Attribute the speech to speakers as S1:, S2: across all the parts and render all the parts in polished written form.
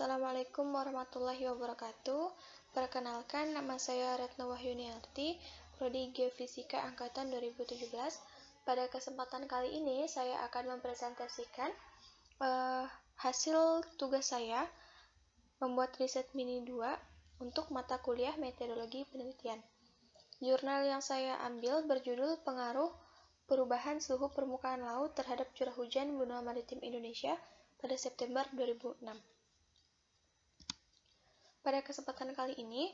S1: Assalamualaikum warahmatullahi wabarakatuh. Perkenalkan, nama saya Retno Wahyuniarti, Prodi Geofisika Angkatan 2017. Pada kesempatan kali ini, saya akan mempresentasikan hasil tugas saya membuat riset mini 2 untuk mata kuliah metodologi penelitian. Jurnal yang saya ambil berjudul Pengaruh Perubahan Suhu Permukaan Laut terhadap Curah Hujan Benua Maritim Indonesia pada September 2006. Pada kesempatan kali ini,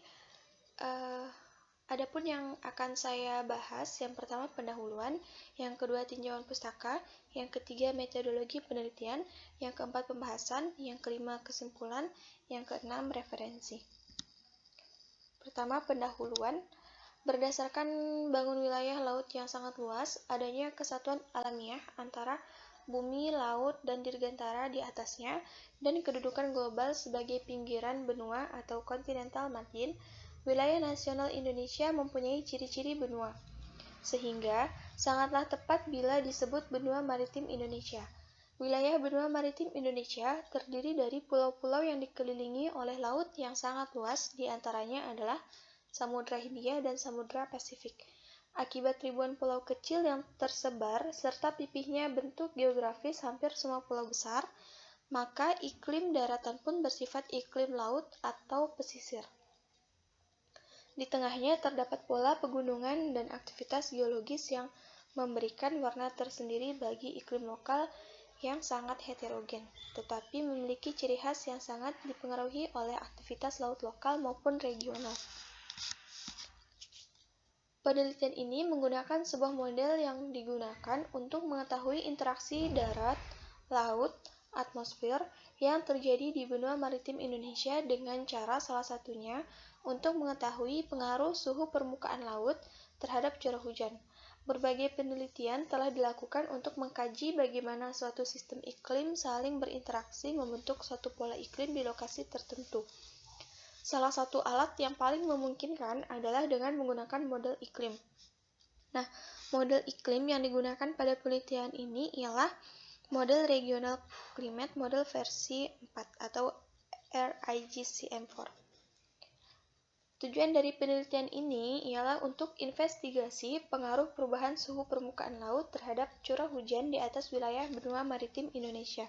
S1: adapun yang akan saya bahas, yang pertama pendahuluan, yang kedua tinjauan pustaka, yang ketiga metodologi penelitian, yang keempat pembahasan, yang kelima kesimpulan, yang keenam referensi. Pertama, pendahuluan. Berdasarkan bangun wilayah laut yang sangat luas, adanya kesatuan alamiah antara bumi, laut, dan dirgantara di atasnya, dan kedudukan global sebagai pinggiran benua atau continental margin, wilayah nasional Indonesia mempunyai ciri-ciri benua, sehingga sangatlah tepat bila disebut benua maritim Indonesia. Wilayah benua maritim Indonesia terdiri dari pulau-pulau yang dikelilingi oleh laut yang sangat luas, di antaranya adalah Samudra Hindia dan Samudra Pasifik. Akibat ribuan pulau kecil yang tersebar serta pipihnya bentuk geografis hampir semua pulau besar, maka iklim daratan pun bersifat iklim laut atau pesisir. Di tengahnya terdapat pola pegunungan dan aktivitas geologis yang memberikan warna tersendiri bagi iklim lokal yang sangat heterogen, tetapi memiliki ciri khas yang sangat dipengaruhi oleh aktivitas laut lokal maupun regional. Penelitian ini menggunakan sebuah model yang digunakan untuk mengetahui interaksi darat, laut, atmosfer yang terjadi di benua maritim Indonesia dengan cara salah satunya untuk mengetahui pengaruh suhu permukaan laut terhadap curah hujan. Berbagai penelitian telah dilakukan untuk mengkaji bagaimana suatu sistem iklim saling berinteraksi membentuk suatu pola iklim di lokasi tertentu. Salah satu alat yang paling memungkinkan adalah dengan menggunakan model iklim. Nah, model iklim yang digunakan pada penelitian ini ialah model Regional Climate Model versi 4 atau RIGCM4. Tujuan dari penelitian ini ialah untuk investigasi pengaruh perubahan suhu permukaan laut terhadap curah hujan di atas wilayah benua maritim Indonesia.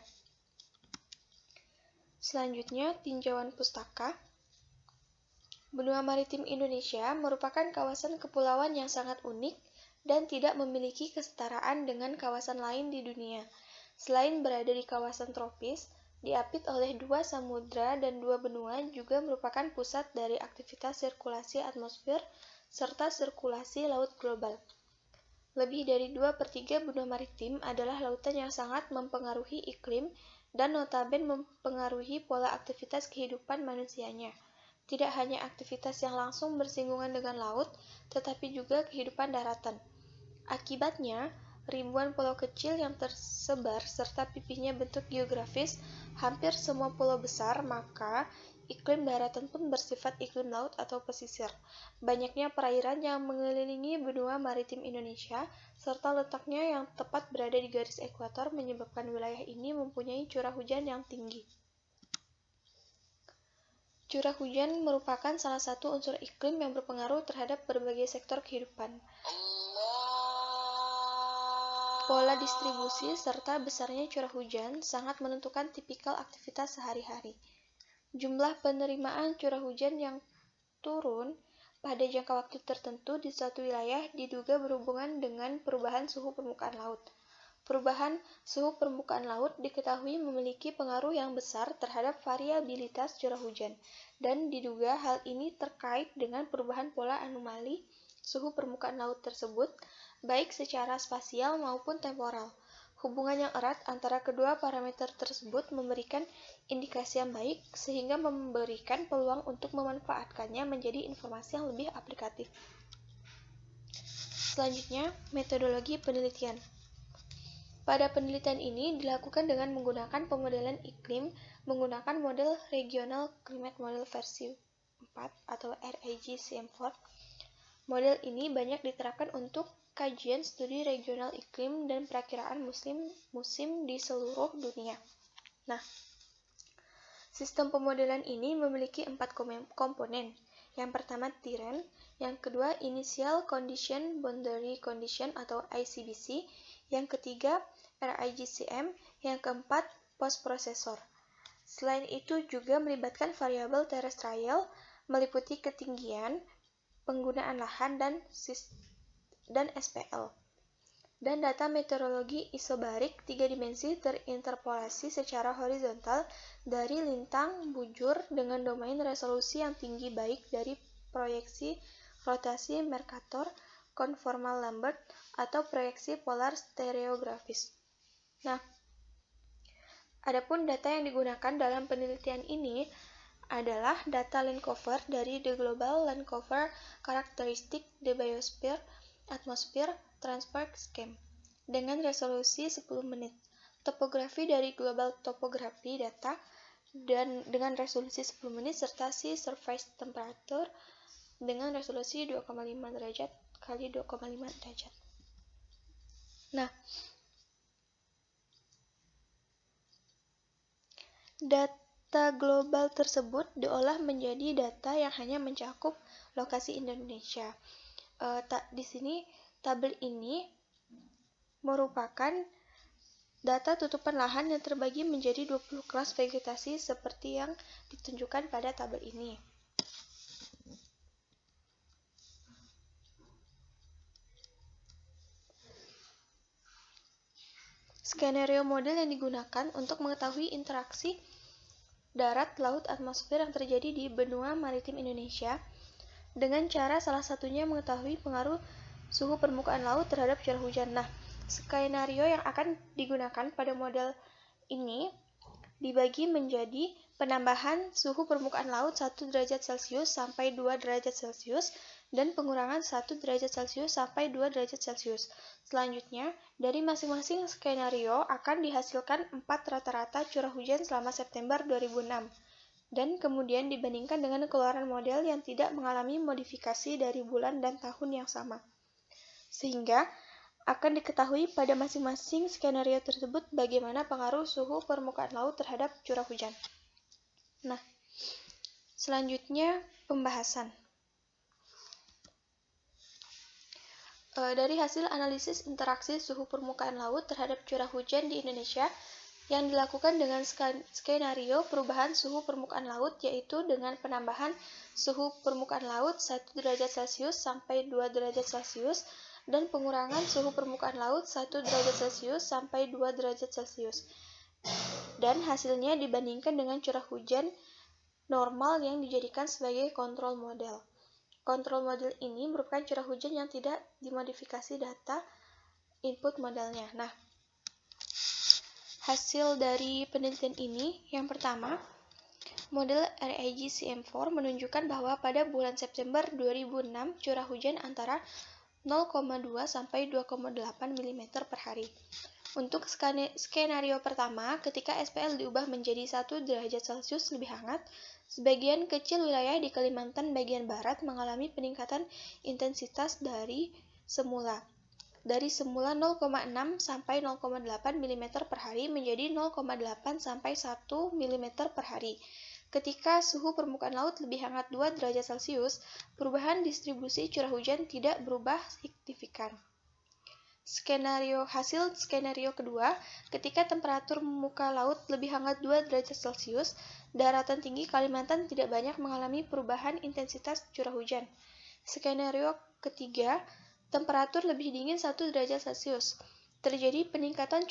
S1: Selanjutnya, tinjauan pustaka. Benua maritim Indonesia merupakan kawasan kepulauan yang sangat unik dan tidak memiliki kesetaraan dengan kawasan lain di dunia. Selain berada di kawasan tropis, diapit oleh 2 samudra dan 2 benua juga merupakan pusat dari aktivitas sirkulasi atmosfer serta sirkulasi laut global. Lebih dari 2/3 benua maritim adalah lautan yang sangat mempengaruhi iklim dan notabene mempengaruhi pola aktivitas kehidupan manusianya. Tidak hanya aktivitas yang langsung bersinggungan dengan laut, tetapi juga kehidupan daratan. Akibatnya, ribuan pulau kecil yang tersebar serta pipihnya bentuk geografis hampir semua pulau besar, maka iklim daratan pun bersifat iklim laut atau pesisir. Banyaknya perairan yang mengelilingi benua maritim Indonesia, serta letaknya yang tepat berada di garis ekuator menyebabkan wilayah ini mempunyai curah hujan yang tinggi. Curah hujan merupakan salah satu unsur iklim yang berpengaruh terhadap berbagai sektor kehidupan. Pola distribusi serta besarnya curah hujan sangat menentukan tipikal aktivitas sehari-hari. Jumlah penerimaan curah hujan yang turun pada jangka waktu tertentu di suatu wilayah diduga berhubungan dengan perubahan suhu permukaan laut. Perubahan suhu permukaan laut diketahui memiliki pengaruh yang besar terhadap variabilitas curah hujan, dan diduga hal ini terkait dengan perubahan pola anomali suhu permukaan laut tersebut, baik secara spasial maupun temporal. Hubungan yang erat antara kedua parameter tersebut memberikan indikasi yang baik, sehingga memberikan peluang untuk memanfaatkannya menjadi informasi yang lebih aplikatif. Selanjutnya, metodologi penelitian. Pada penelitian ini dilakukan dengan menggunakan pemodelan iklim menggunakan model Regional Climate Model versi 4 atau RIGCM4. Model ini banyak diterapkan untuk kajian studi regional iklim dan perakiraan musim di seluruh dunia. Nah, Sistem pemodelan ini memiliki 4 komponen. Yang pertama terrain, yang kedua initial condition boundary condition atau ICBC, yang ketiga RIGCM, yang keempat post processor. Selain itu juga melibatkan variabel terestrial meliputi ketinggian, penggunaan lahan, dan SPL. Dan data meteorologi isobarik 3 dimensi terinterpolasi secara horizontal dari lintang bujur dengan domain resolusi yang tinggi baik dari proyeksi rotasi Mercator, konformal Lambert, atau proyeksi polar stereografis. Nah, adapun data yang digunakan dalam penelitian ini adalah data land cover dari The Global Land Cover Characteristic the Biosphere Atmosphere Transfer Scheme dengan resolusi 10 menit, topografi dari Global Topography Data dan dengan resolusi 10 menit serta sea surface temperature dengan resolusi 2,5 derajat kali 2,5 derajat. Nah, data global tersebut diolah menjadi data yang hanya mencakup lokasi Indonesia. Di sini tabel ini merupakan data tutupan lahan yang terbagi menjadi 20 kelas vegetasi seperti yang ditunjukkan pada tabel ini. Skenario model yang digunakan untuk mengetahui interaksi darat, laut, atmosfer yang terjadi di benua maritim Indonesia dengan cara salah satunya mengetahui pengaruh suhu permukaan laut terhadap curah hujan. Nah, skenario yang akan digunakan pada model ini dibagi menjadi penambahan suhu permukaan laut 1 derajat Celcius sampai 2 derajat Celcius dan pengurangan 1 derajat Celcius sampai 2 derajat Celcius. Selanjutnya, dari masing-masing skenario akan dihasilkan 4 rata-rata curah hujan selama September 2006. Dan kemudian dibandingkan dengan keluaran model yang tidak mengalami modifikasi dari bulan dan tahun yang sama. Sehingga akan diketahui pada masing-masing skenario tersebut bagaimana pengaruh suhu permukaan laut terhadap curah hujan. Nah, selanjutnya pembahasan. Dari hasil analisis interaksi suhu permukaan laut terhadap curah hujan di Indonesia, yang dilakukan dengan skenario perubahan suhu permukaan laut yaitu dengan penambahan suhu permukaan laut 1 derajat Celcius sampai 2 derajat Celcius dan pengurangan suhu permukaan laut 1 derajat Celcius sampai 2 derajat Celcius. Dan hasilnya dibandingkan dengan curah hujan normal yang dijadikan sebagai kontrol model. Kontrol model ini merupakan curah hujan yang tidak dimodifikasi data input modelnya. Nah, hasil dari penelitian ini, yang pertama, model RIGCM4 menunjukkan bahwa pada bulan September 2006 curah hujan antara 0,2 sampai 2,8 mm per hari. Untuk skenario pertama, ketika SPL diubah menjadi 1 derajat Celcius lebih hangat, sebagian kecil wilayah di Kalimantan bagian barat mengalami peningkatan intensitas dari semula 0,6 sampai 0,8 mm per hari menjadi 0,8 sampai 1 mm per hari. Ketika suhu permukaan laut lebih hangat 2 derajat Celcius, perubahan distribusi curah hujan tidak berubah signifikan. Hasil skenario kedua, ketika temperatur muka laut lebih hangat 2 derajat Celcius, daratan tinggi Kalimantan tidak banyak mengalami perubahan intensitas curah hujan. Skenario ketiga, temperatur lebih dingin 1 derajat Celcius. Terjadi peningkatan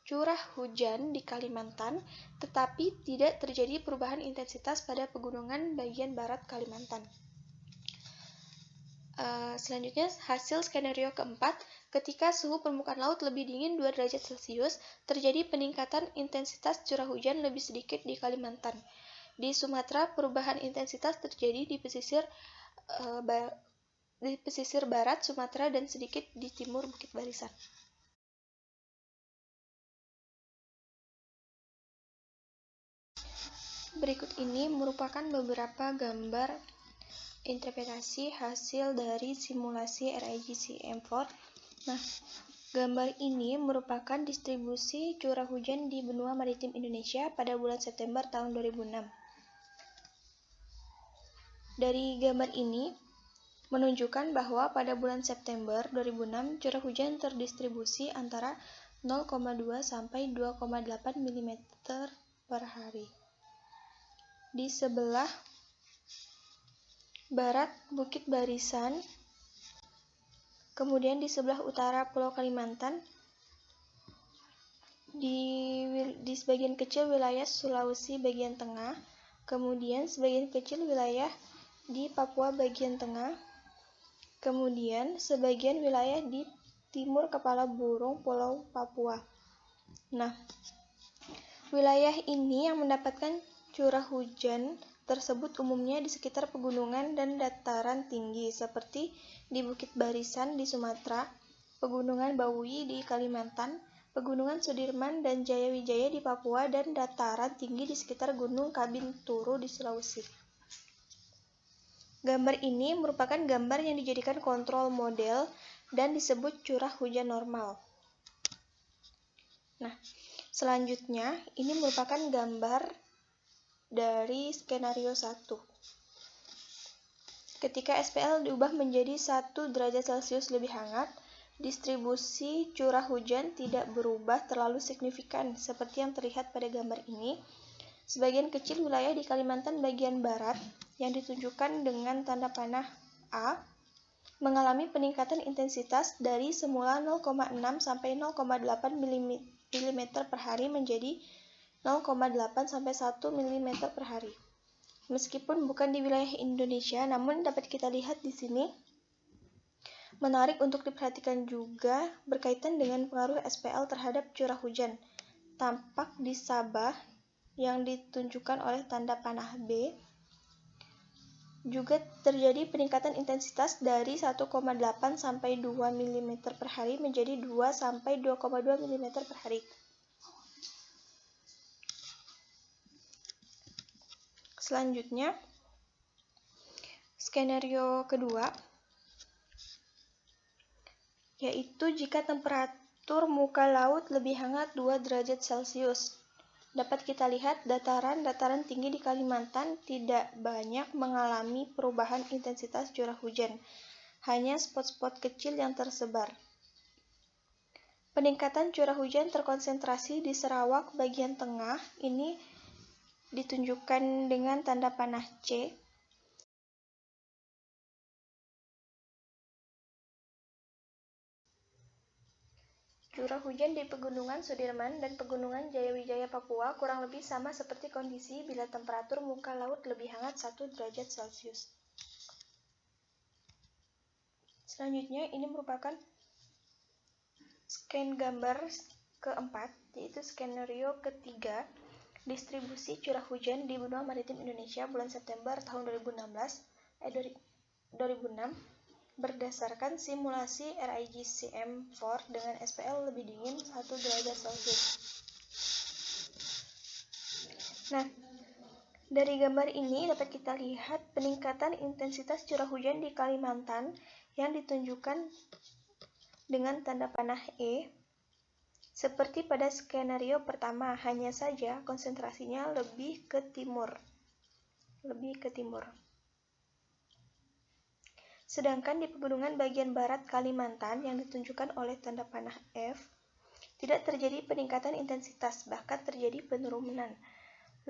S1: curah hujan di Kalimantan, tetapi tidak terjadi perubahan intensitas pada pegunungan bagian barat Kalimantan. Selanjutnya, hasil skenario keempat, ketika suhu permukaan laut lebih dingin 2 derajat Celcius, terjadi peningkatan intensitas curah hujan lebih sedikit di Kalimantan. Di Sumatera, perubahan intensitas terjadi di pesisir barat Sumatera dan sedikit di timur Bukit Barisan. Berikut ini merupakan beberapa gambar interpretasi hasil dari simulasi RIGCM4. Nah, gambar ini merupakan distribusi curah hujan di benua maritim Indonesia pada bulan September tahun 2006. Dari gambar ini menunjukkan bahwa pada bulan September 2006 curah hujan terdistribusi antara 0,2 sampai 2,8 mm per hari. Di sebelah barat Bukit Barisan, kemudian di sebelah utara Pulau Kalimantan, di sebagian kecil wilayah Sulawesi bagian tengah, kemudian sebagian kecil wilayah di Papua bagian tengah, kemudian sebagian wilayah di timur kepala burung Pulau Papua. Nah, wilayah ini yang mendapatkan curah hujan tersebut umumnya di sekitar pegunungan dan dataran tinggi seperti di Bukit Barisan di Sumatera, Pegunungan Bawi di Kalimantan, Pegunungan Sudirman dan Jayawijaya di Papua, dan dataran tinggi di sekitar Gunung Kabinturu di Sulawesi. Gambar ini merupakan gambar yang dijadikan kontrol model dan disebut curah hujan normal. Nah, selanjutnya ini merupakan gambar dari skenario 1. Ketika SPL diubah menjadi 1 derajat Celcius lebih hangat, distribusi curah hujan tidak berubah terlalu signifikan seperti yang terlihat pada gambar ini. Sebagian kecil wilayah di Kalimantan bagian barat yang ditunjukkan dengan tanda panah A mengalami peningkatan intensitas dari semula 0,6 sampai 0,8 mm per hari menjadi 0,8 sampai 1 mm per hari. Meskipun bukan di wilayah Indonesia, namun dapat kita lihat di sini. Menarik untuk diperhatikan juga berkaitan dengan pengaruh SPL terhadap curah hujan. Tampak di Sabah yang ditunjukkan oleh tanda panah B, juga terjadi peningkatan intensitas dari 1,8 sampai 2 mm per hari menjadi 2 sampai 2,2 mm per hari. Selanjutnya, skenario kedua, yaitu jika temperatur muka laut lebih hangat 2 derajat Celcius. Dapat kita lihat dataran-dataran tinggi di Kalimantan tidak banyak mengalami perubahan intensitas curah hujan, hanya spot-spot kecil yang tersebar. Peningkatan curah hujan terkonsentrasi di Sarawak bagian tengah, ini ditunjukkan dengan tanda panah C. Curah hujan di Pegunungan Sudirman dan Pegunungan Jayawijaya Papua kurang lebih sama seperti kondisi bila temperatur muka laut lebih hangat 1 derajat Celcius. Selanjutnya, ini merupakan scan gambar keempat, yaitu skenario ketiga, distribusi curah hujan di benua maritim Indonesia bulan September tahun 2006 berdasarkan simulasi RIGCM4 dengan SPL lebih dingin 1 derajat Celcius. Nah, dari gambar ini dapat kita lihat peningkatan intensitas curah hujan di Kalimantan yang ditunjukkan dengan tanda panah E. Seperti pada skenario pertama, hanya saja konsentrasinya lebih ke timur. Sedangkan di pegunungan bagian barat Kalimantan yang ditunjukkan oleh tanda panah F, tidak terjadi peningkatan intensitas, bahkan terjadi penurunan.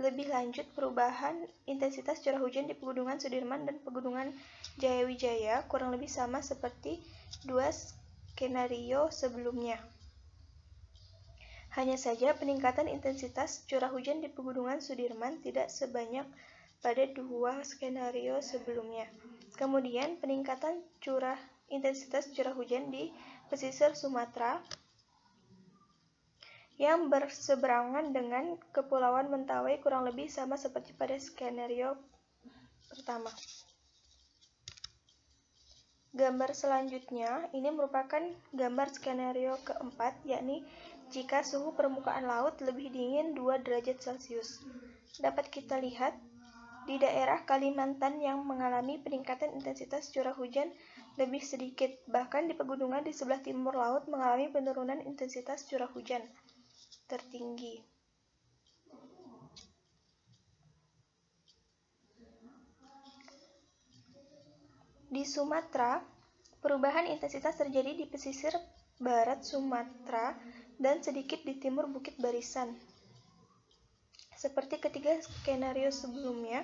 S1: Lebih lanjut, perubahan intensitas curah hujan di Pegunungan Sudirman dan Pegunungan Jayawijaya kurang lebih sama seperti dua skenario sebelumnya. Hanya saja peningkatan intensitas curah hujan di Pegunungan Sudirman tidak sebanyak pada dua skenario sebelumnya. Kemudian peningkatan intensitas curah hujan di pesisir Sumatera yang berseberangan dengan Kepulauan Mentawai kurang lebih sama seperti pada skenario pertama. Gambar selanjutnya ini merupakan gambar skenario keempat, yakni jika suhu permukaan laut lebih dingin 2 derajat Celcius. Dapat kita lihat di daerah Kalimantan yang mengalami peningkatan intensitas curah hujan lebih sedikit, bahkan di pegunungan di sebelah timur laut mengalami penurunan intensitas curah hujan tertinggi. Di Sumatera, perubahan intensitas terjadi di pesisir barat Sumatera dan sedikit di timur Bukit Barisan. Seperti ketiga skenario sebelumnya,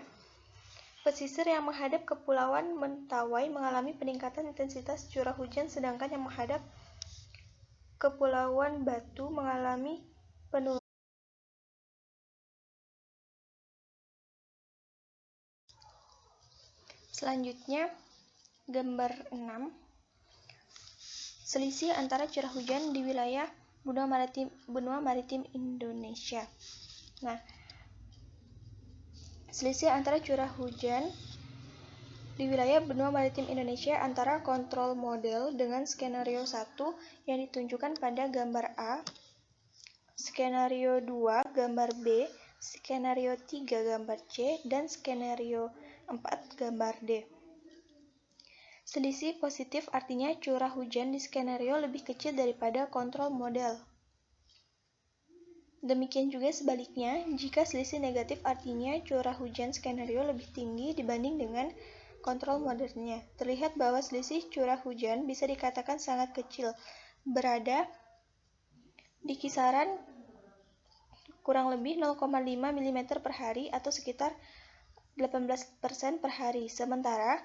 S1: pesisir yang menghadap Kepulauan Mentawai mengalami peningkatan intensitas curah hujan, sedangkan yang menghadap Kepulauan Batu mengalami penurunan. Selanjutnya, gambar 6. Selisih antara curah hujan di wilayah benua maritim Indonesia. Nah, selisih antara curah hujan di wilayah benua maritim Indonesia antara kontrol model dengan skenario 1 yang ditunjukkan pada gambar A, skenario 2 gambar B, skenario 3 gambar C, dan skenario 4 gambar D. Selisih positif artinya curah hujan di skenario lebih kecil daripada kontrol model. Demikian juga sebaliknya, jika selisih negatif artinya curah hujan skenario lebih tinggi dibanding dengan kontrol modelnya. Terlihat bahwa selisih curah hujan bisa dikatakan sangat kecil, berada di kisaran kurang lebih 0,5 mm per hari atau sekitar 18% per hari. Sementara,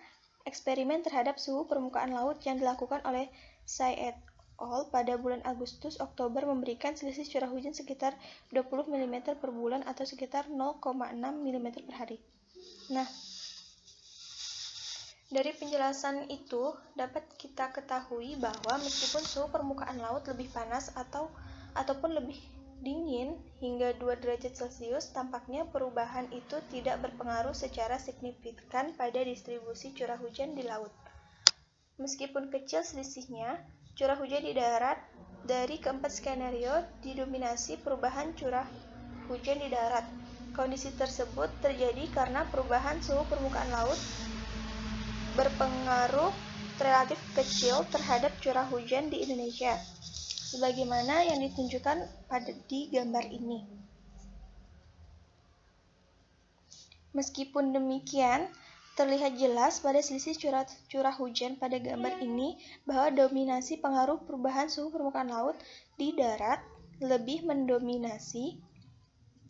S1: eksperimen terhadap suhu permukaan laut yang dilakukan oleh Tsai et al. Pada bulan Agustus-Oktober memberikan selisih curah hujan sekitar 20 mm per bulan atau sekitar 0,6 mm per hari. Nah, dari penjelasan itu dapat kita ketahui bahwa meskipun suhu permukaan laut lebih panas ataupun lebih dingin hingga 2 derajat Celcius, tampaknya perubahan itu tidak berpengaruh secara signifikan pada distribusi curah hujan di laut. Meskipun kecil selisihnya, curah hujan di darat dari keempat skenario didominasi perubahan curah hujan di darat. Kondisi tersebut terjadi karena perubahan suhu permukaan laut berpengaruh relatif kecil terhadap curah hujan di Indonesia, sebagaimana yang ditunjukkan di gambar ini. Meskipun demikian, terlihat jelas pada selisih curah hujan pada gambar ini bahwa dominasi pengaruh perubahan suhu permukaan laut di darat lebih mendominasi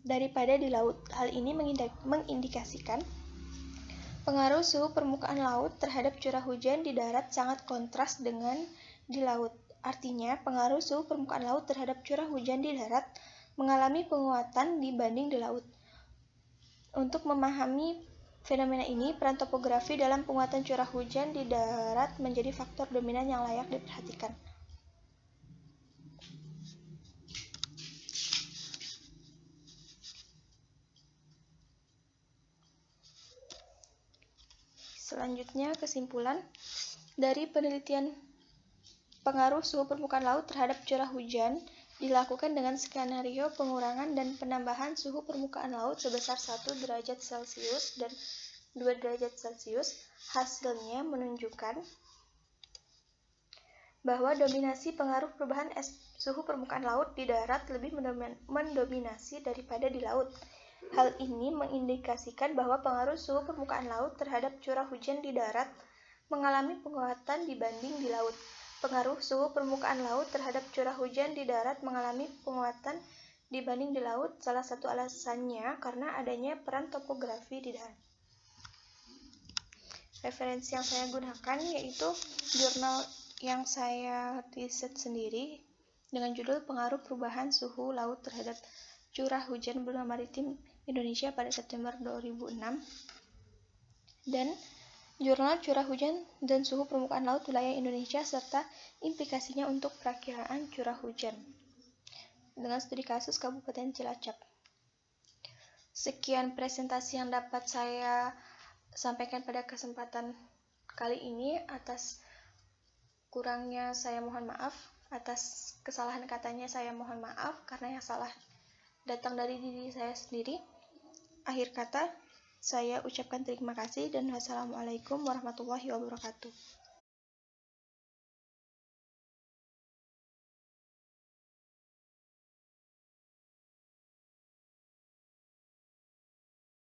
S1: daripada di laut. Hal ini mengindikasikan pengaruh suhu permukaan laut terhadap curah hujan di darat sangat kontras dengan di laut. Artinya, pengaruh suhu permukaan laut terhadap curah hujan di darat mengalami penguatan dibanding di laut. Untuk memahami fenomena ini, peran topografi dalam penguatan curah hujan di darat menjadi faktor dominan yang layak diperhatikan. Selanjutnya, kesimpulan dari penelitian pengaruh suhu permukaan laut terhadap curah hujan dilakukan dengan skenario pengurangan dan penambahan suhu permukaan laut sebesar 1 derajat Celcius dan 2 derajat Celcius. Hasilnya menunjukkan bahwa dominasi pengaruh perubahan suhu permukaan laut di darat lebih mendominasi daripada di laut. Hal ini mengindikasikan bahwa pengaruh suhu permukaan laut terhadap curah hujan di darat mengalami penguatan dibanding di laut. Pengaruh suhu permukaan laut terhadap curah hujan di darat mengalami penguatan dibanding di laut. Salah satu alasannya karena adanya peran topografi di darat. Referensi yang saya gunakan yaitu jurnal yang saya riset sendiri dengan judul Pengaruh Perubahan Suhu Laut Terhadap Curah Hujan Benua Maritim Indonesia pada September 2006 dan Jurnal Curah Hujan dan Suhu Permukaan Laut Wilayah Indonesia serta implikasinya untuk perakiraan curah hujan dengan studi kasus Kabupaten Cilacap. Sekian presentasi yang dapat saya sampaikan pada kesempatan kali ini. Atas kurangnya saya mohon maaf, atas kesalahan katanya saya mohon maaf karena yang salah datang dari diri saya sendiri. Akhir kata, saya ucapkan terima kasih dan wassalamualaikum warahmatullahi wabarakatuh.